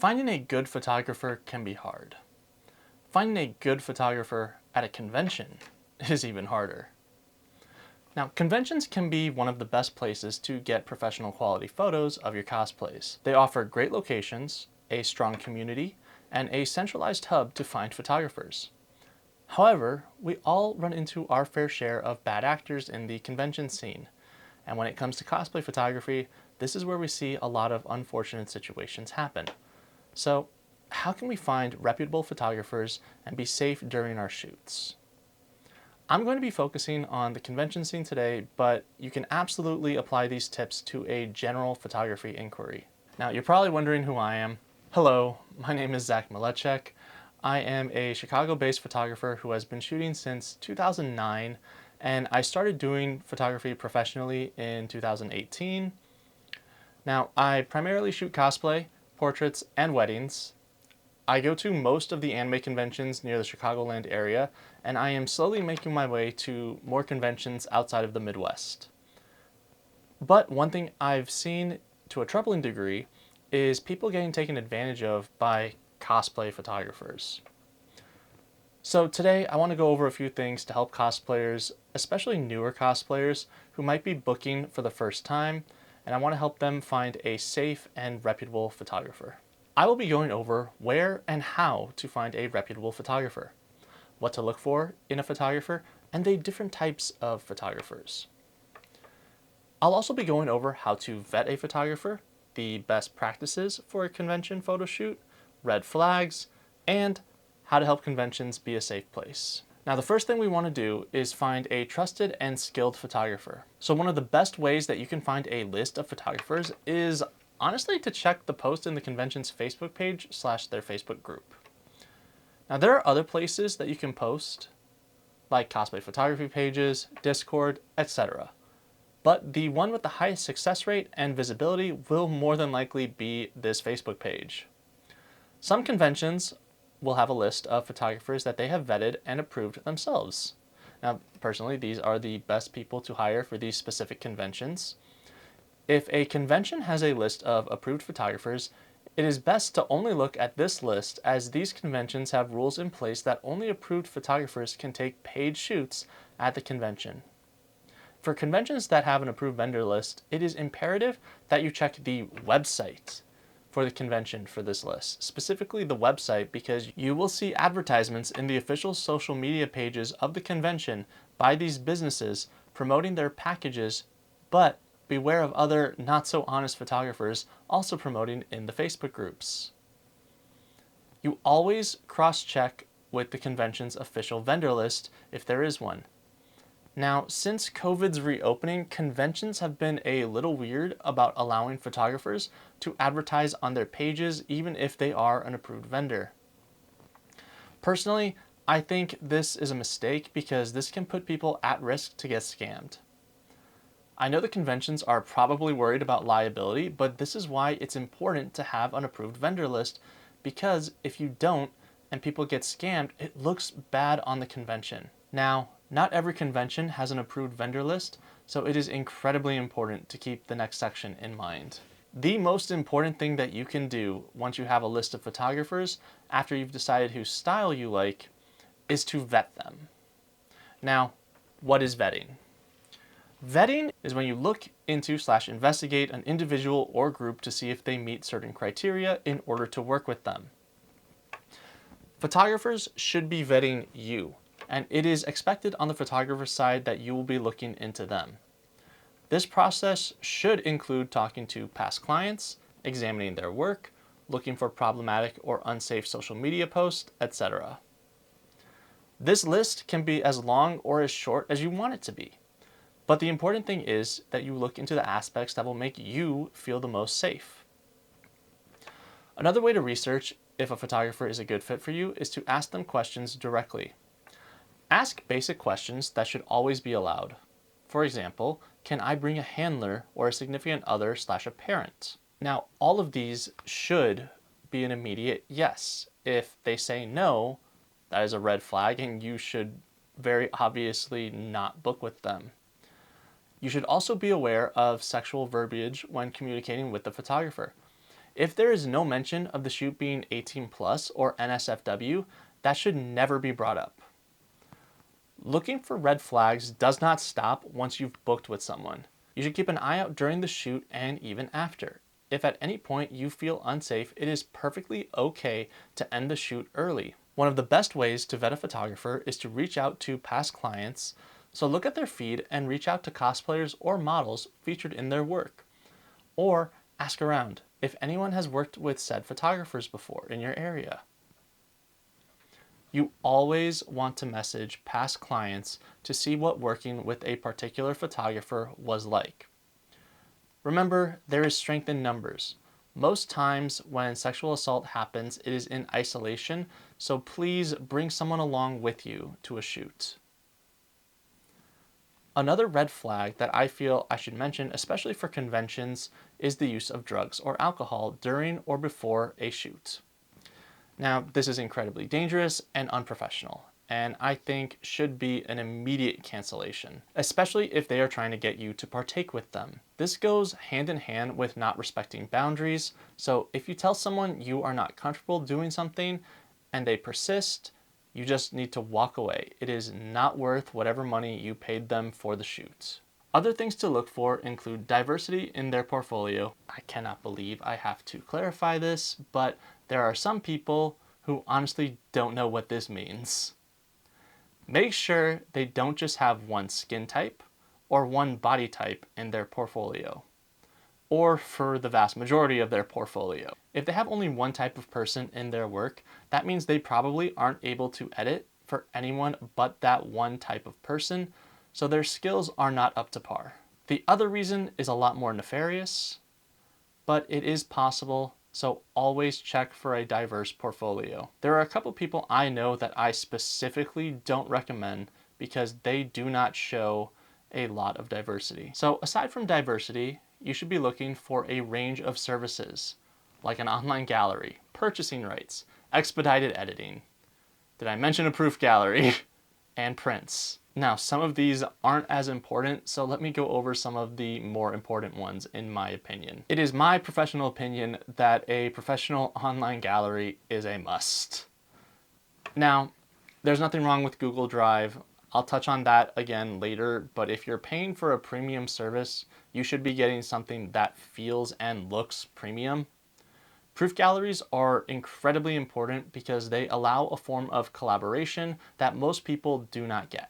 Finding a good photographer can be hard. Finding a good photographer at a convention is even harder. Now, conventions can be one of the best places to get professional quality photos of your cosplays. They offer great locations, a strong community, and a centralized hub to find photographers. However, we all run into our fair share of bad actors in the convention scene. And when it comes to cosplay photography, this is where we see a lot of unfortunate situations happen. So, how can we find reputable photographers and be safe during our shoots? I'm going to be focusing on the convention scene today, but you can absolutely apply these tips to a general photography inquiry. Now, you're probably wondering who I am. Hello, my name is Zach Malechek. I am a Chicago-based photographer who has been shooting since 2009, and I started doing photography professionally in 2018. Now, I primarily shoot cosplay, portraits, and weddings. I go to most of the anime conventions near the Chicagoland area, and I am slowly making my way to more conventions outside of the Midwest. But one thing I've seen to a troubling degree is people getting taken advantage of by cosplay photographers. So today I want to go over a few things to help cosplayers, especially newer cosplayers who might be booking for the first time, and I want to help them find a safe and reputable photographer. I will be going over where and how to find a reputable photographer, what to look for in a photographer, and the different types of photographers. I'll also be going over how to vet a photographer, the best practices for a convention photo shoot, red flags, and how to help conventions be a safe place. Now, the first thing we want to do is find a trusted and skilled photographer. So one of the best ways that you can find a list of photographers is honestly to check the post in the convention's Facebook page / their Facebook group. Now, there are other places that you can post, like cosplay photography pages, Discord, etc. But the one with the highest success rate and visibility will more than likely be this Facebook page. Some conventions will have a list of photographers that they have vetted and approved themselves. Now, personally, these are the best people to hire for these specific conventions. If a convention has a list of approved photographers, it is best to only look at this list, as these conventions have rules in place that only approved photographers can take paid shoots at the convention. For conventions that have an approved vendor list, it is imperative that you check the website for the convention for this list, specifically the website, because you will see advertisements in the official social media pages of the convention by these businesses promoting their packages, but beware of other not so honest photographers also promoting in the Facebook groups. You always cross-check with the convention's official vendor list if there is one. Now, since COVID's reopening, conventions have been a little weird about allowing photographers to advertise on their pages even if they are an approved vendor. Personally, I think this is a mistake because this can put people at risk to get scammed. I know the conventions are probably worried about liability, but this is why it's important to have an approved vendor list, because if you don't and people get scammed, it looks bad on the convention. Now, not every convention has an approved vendor list, so it is incredibly important to keep the next section in mind. The most important thing that you can do once you have a list of photographers, after you've decided whose style you like, is to vet them. Now, what is vetting? Vetting is when you look into / investigate an individual or group to see if they meet certain criteria in order to work with them. Photographers should be vetting you, and it is expected on the photographer's side that you will be looking into them. This process should include talking to past clients, examining their work, looking for problematic or unsafe social media posts, etc. This list can be as long or as short as you want it to be, but the important thing is that you look into the aspects that will make you feel the most safe. Another way to research if a photographer is a good fit for you is to ask them questions directly. Ask basic questions that should always be allowed. For example, can I bring a handler or a significant other / a parent? Now, all of these should be an immediate yes. If they say no, that is a red flag and you should very obviously not book with them. You should also be aware of sexual verbiage when communicating with the photographer. If there is no mention of the shoot being 18 plus or NSFW, that should never be brought up. Looking for red flags does not stop once you've booked with someone. You should keep an eye out during the shoot and even after. If at any point you feel unsafe, it is perfectly okay to end the shoot early. One of the best ways to vet a photographer is to reach out to past clients, so look at their feed and reach out to cosplayers or models featured in their work. Or ask around if anyone has worked with said photographers before in your area. You always want to message past clients to see what working with a particular photographer was like. Remember, there is strength in numbers. Most times when sexual assault happens, it is in isolation, so please bring someone along with you to a shoot. Another red flag that I feel I should mention, especially for conventions, is the use of drugs or alcohol during or before a shoot. Now, this is incredibly dangerous and unprofessional, and I think should be an immediate cancellation, especially if they are trying to get you to partake with them. This goes hand in hand with not respecting boundaries, so if you tell someone you are not comfortable doing something and they persist, you just need to walk away. It is not worth whatever money you paid them for the shoot. Other things to look for include diversity in their portfolio. I cannot believe I have to clarify this, but there are some people who honestly don't know what this means. Make sure they don't just have one skin type or one body type in their portfolio, or for the vast majority of their portfolio. If they have only one type of person in their work, that means they probably aren't able to edit for anyone but that one type of person, so their skills are not up to par. The other reason is a lot more nefarious, but it is possible, so always check for a diverse portfolio. There are a couple people I know that I specifically don't recommend because they do not show a lot of diversity. So aside from diversity, you should be looking for a range of services, like an online gallery, purchasing rights, expedited editing. Did I mention a proof gallery? And prints. Now, some of these aren't as important, so let me go over some of the more important ones in my opinion. It is my professional opinion that a professional online gallery is a must. Now, there's nothing wrong with Google Drive. I'll touch on that again later, but if you're paying for a premium service, you should be getting something that feels and looks premium. Proof galleries are incredibly important because they allow a form of collaboration that most people do not get.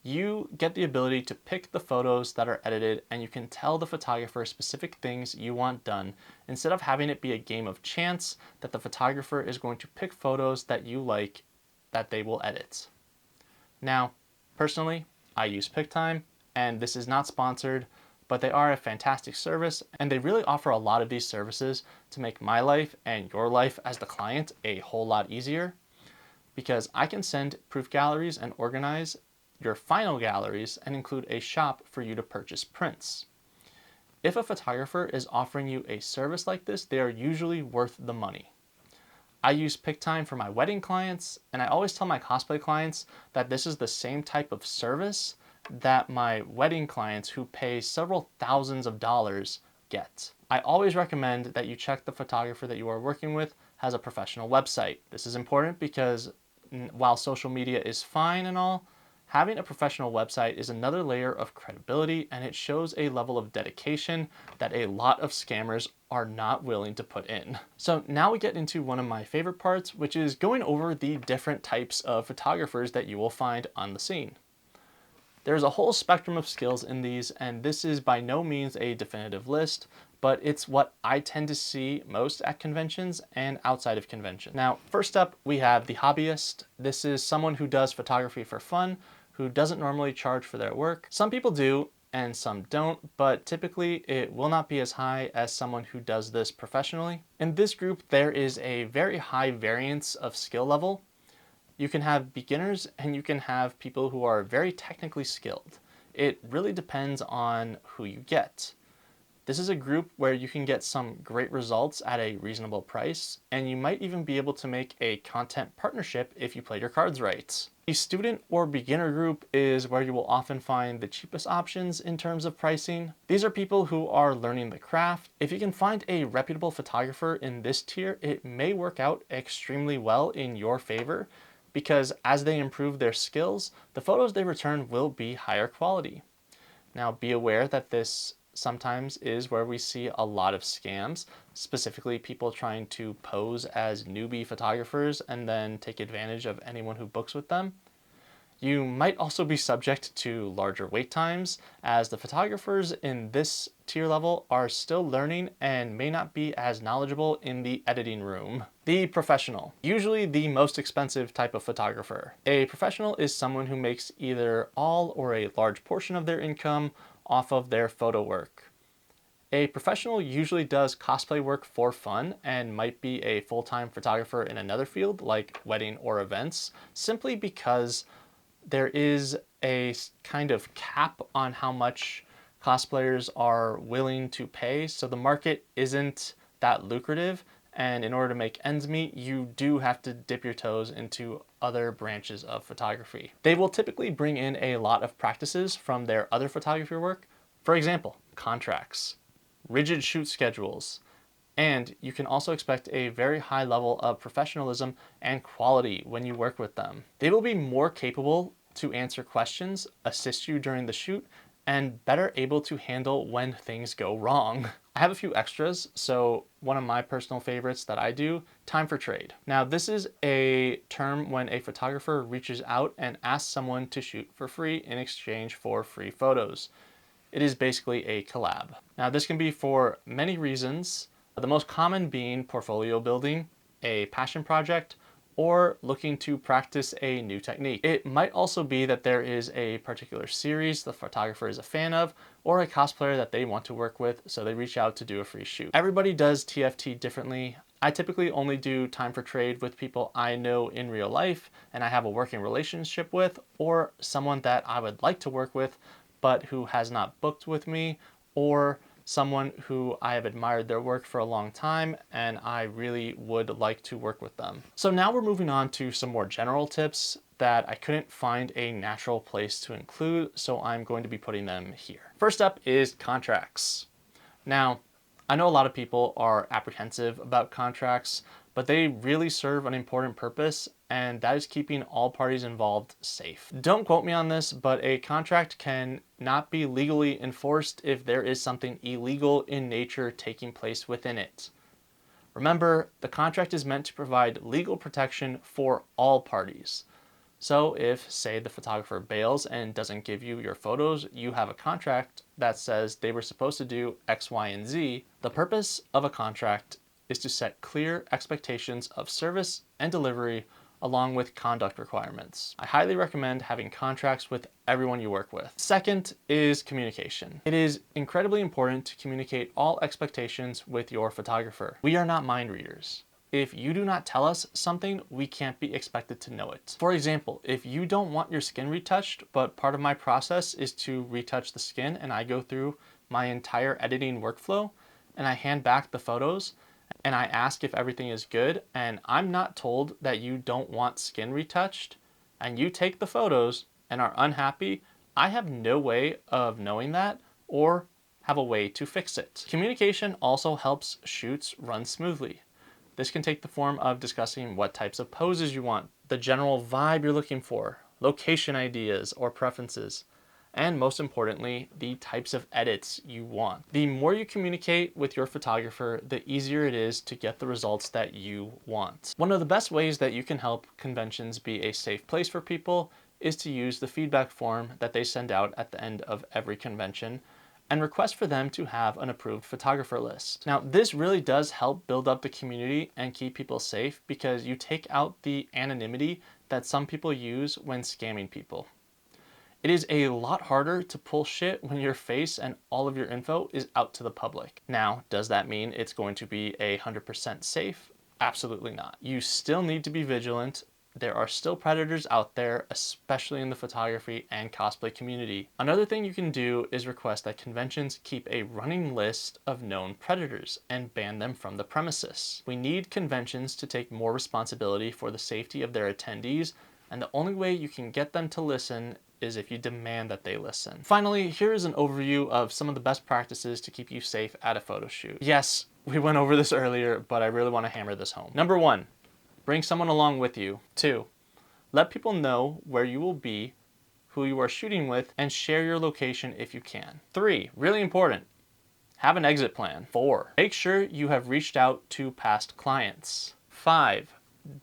You get the ability to pick the photos that are edited, and you can tell the photographer specific things you want done instead of having it be a game of chance that the photographer is going to pick photos that you like that they will edit. Now, personally, I use PickTime, and this is not sponsored, but they are a fantastic service, and they really offer a lot of these services to make my life and your life as the client a whole lot easier, because I can send proof galleries and organize your final galleries and include a shop for you to purchase prints. If a photographer is offering you a service like this, they are usually worth the money. I use PickTime for my wedding clients, and I always tell my cosplay clients that this is the same type of service that my wedding clients who pay several thousands of dollars get. I always recommend that you check the photographer that you are working with has a professional website. This is important because while social media is fine and all, having a professional website is another layer of credibility, and it shows a level of dedication that a lot of scammers are not willing to put in. So now we get into one of my favorite parts, which is going over the different types of photographers that you will find on the scene. There's a whole spectrum of skills in these, and this is by no means a definitive list, but it's what I tend to see most at conventions and outside of convention. Now, first up, we have the hobbyist. This is someone who does photography for fun, who doesn't normally charge for their work. Some people do, and some don't, but typically it will not be as high as someone who does this professionally. In this group, there is a very high variance of skill level. You can have beginners and you can have people who are very technically skilled. It really depends on who you get. This is a group where you can get some great results at a reasonable price, and you might even be able to make a content partnership if you play your cards right. The student or beginner group is where you will often find the cheapest options in terms of pricing. These are people who are learning the craft. If you can find a reputable photographer in this tier, it may work out extremely well in your favor, because as they improve their skills, the photos they return will be higher quality. Now, be aware that this sometimes is where we see a lot of scams, specifically people trying to pose as newbie photographers and then take advantage of anyone who books with them. You might also be subject to larger wait times, as the photographers in this tier level are still learning and may not be as knowledgeable in the editing room. The professional, usually the most expensive type of photographer. A professional is someone who makes either all or a large portion of their income off of their photo work. A professional usually does cosplay work for fun and might be a full-time photographer in another field like wedding or events, simply because there is a kind of cap on how much cosplayers are willing to pay, so the market isn't that lucrative, and in order to make ends meet, you do have to dip your toes into other branches of photography. They will typically bring in a lot of practices from their other photography work. For example, contracts, rigid shoot schedules, and you can also expect a very high level of professionalism and quality when you work with them. They will be more capable to answer questions, assist you during the shoot, and better able to handle when things go wrong. I have a few extras, so one of my personal favorites that I do, time for trade. Now, this is a term when a photographer reaches out and asks someone to shoot for free in exchange for free photos. It is basically a collab. Now, this can be for many reasons, the most common being portfolio building, a passion project, or looking to practice a new technique. It might also be that there is a particular series the photographer is a fan of, or a cosplayer that they want to work with, so they reach out to do a free shoot. Everybody does TFT differently. I typically only do time for trade with people I know in real life and I have a working relationship with, or someone that I would like to work with but who has not booked with me, or someone who I have admired their work for a long time and I really would like to work with them. So now we're moving on to some more general tips that I couldn't find a natural place to include, so I'm going to be putting them here. First up is contracts. Now, I know a lot of people are apprehensive about contracts, but they really serve an important purpose, and that is keeping all parties involved safe. Don't quote me on this, but a contract can not be legally enforced if there is something illegal in nature taking place within it. Remember, the contract is meant to provide legal protection for all parties. So if, say, the photographer bails and doesn't give you your photos, you have a contract that says they were supposed to do X, Y, and Z. The purpose of a contract is to set clear expectations of service and delivery along with conduct requirements. I highly recommend having contracts with everyone you work with. Second is communication. It is incredibly important to communicate all expectations with your photographer. We are not mind readers. If you do not tell us something, we can't be expected to know it. For example, if you don't want your skin retouched, but part of my process is to retouch the skin and I go through my entire editing workflow and I hand back the photos and I ask if everything is good and I'm not told that you don't want skin retouched and you take the photos and are unhappy, I have no way of knowing that or have a way to fix it. Communication also helps shoots run smoothly. This can take the form of discussing what types of poses you want, the general vibe you're looking for, location ideas or preferences, and most importantly, the types of edits you want. The more you communicate with your photographer, the easier it is to get the results that you want. One of the best ways that you can help conventions be a safe place for people is to use the feedback form that they send out at the end of every convention and request for them to have an approved photographer list. Now, this really does help build up the community and keep people safe because you take out the anonymity that some people use when scamming people. It is a lot harder to pull shit when your face and all of your info is out to the public. Now, does that mean it's going to be 100% safe? Absolutely not. You still need to be vigilant. there are still predators out there, especially in the photography and cosplay community. Another thing you can do is request that conventions keep a running list of known predators and ban them from the premises. We need conventions to take more responsibility for the safety of their attendees, and the only way you can get them to listen is if you demand that they listen. Finally, here is an overview of some of the best practices to keep you safe at a photo shoot. Yes, we went over this earlier, but I really want to hammer this home. Number 1, bring someone along with you. 2, let people know where you will be, who you are shooting with, and share your location if you can. 3, really important, have an exit plan. 4, make sure you have reached out to past clients. 5,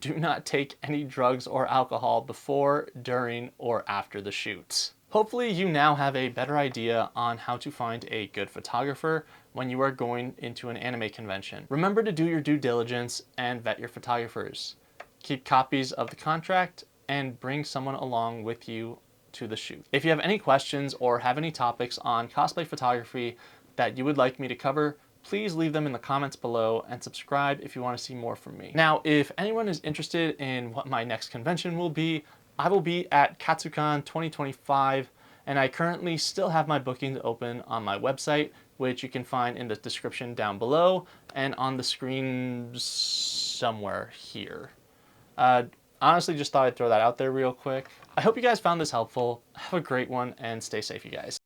do not take any drugs or alcohol before, during, or after the shoots. Hopefully you now have a better idea on how to find a good photographer when you are going into an anime convention. Remember to do your due diligence and vet your photographers. Keep copies of the contract and bring someone along with you to the shoot. If you have any questions or have any topics on cosplay photography that you would like me to cover, please leave them in the comments below and subscribe if you want to see more from me. Now, if anyone is interested in what my next convention will be, I will be at Katsucon 2025, and I currently still have my bookings open on my website, which you can find in the description down below and on the screen somewhere here. Honestly, just thought I'd throw that out there real quick. I hope you guys found this helpful. Have a great one and stay safe, you guys.